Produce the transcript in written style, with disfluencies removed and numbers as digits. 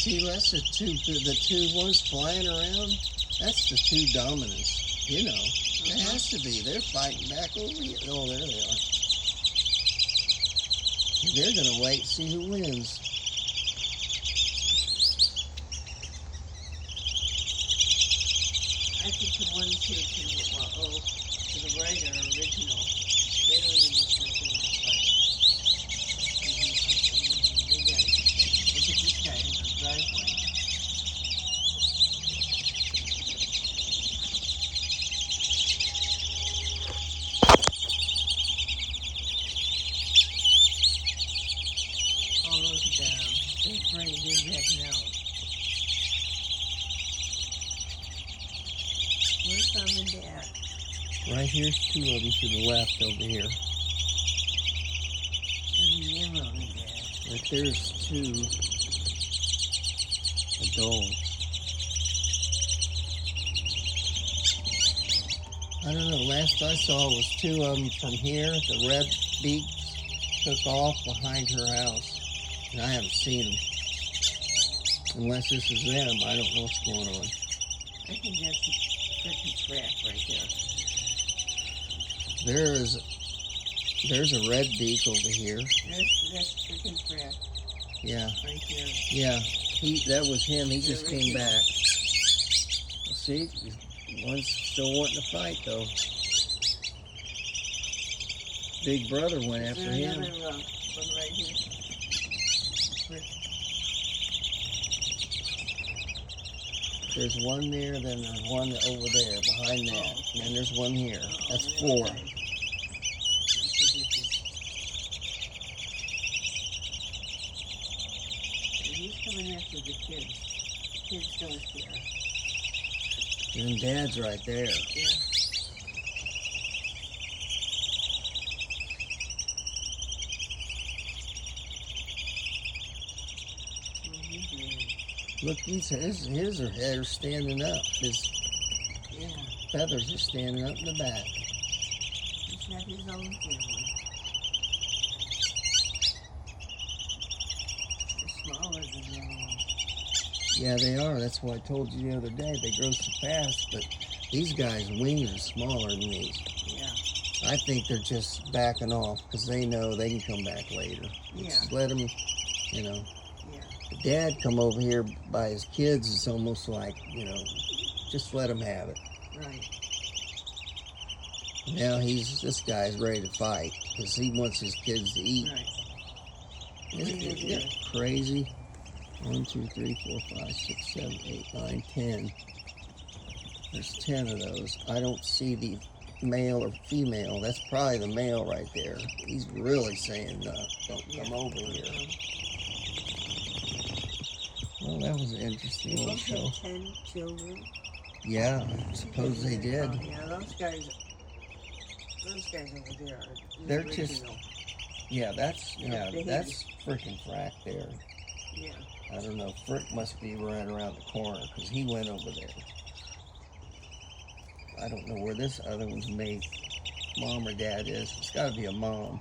See, that's the two ones flying around. That's the two dominants. You know, it has to be. They're fighting back over here. Oh, there they are. They're gonna wait and see who wins. I think the ones here to the right are original. They don't even look like they want to fight. Look at this guy in the driveway. Oh, look at them. They're afraid. They're heading out. Where's Mom and Dad? Right here's two of them to the left over here. What do you mean, Mom and Dad? Right there's two adults. I don't know. Last I saw was two of them from here. The red beaks took off behind her house, and I haven't seen them. Unless this is them, I don't know what's going on. I think that's Frick and Frack right there. There's a red beak over here. That's Frick and Frack Yeah, right there. yeah. That was him. He just came back. See, one's still wanting to fight though. Big brother went after him. Another one right here. There's one there, then there's one over there behind that, and then there's one here. That's four. He's coming after the kids. The kids don't care. And Dad's right there. Yeah. Look, his hair standing up. His feathers are standing up in the back. He's got his own family. They're smaller than the other ones. Yeah, they are. That's what I told you the other day. They grow so fast, but these guys' wings are smaller than these. Yeah. I think they're just backing off because they know they can come back later. Yeah. Just let them, you know. Yeah. The dad come over here by his kids. It's almost like, you know, just let him have it. Right. Now this guy's ready to fight because he wants his kids to eat. Right. Isn't that crazy? 1, 2, 3, 4, 5, 6, 7, 8, 9, 10. There's 10 of those. I don't see the male or female. That's probably the male right there. He's really saying, don't come over here. Well, that was an interesting little show. Both had 10 children. Yeah, I suppose they did. Yeah, those guys over there are They're original. just, yeah, that's Frick and Frack there. Yeah. I don't know. Frick must be right around the corner because he went over there. I don't know where this other one's made. Mom or Dad is. It's got to be a mom.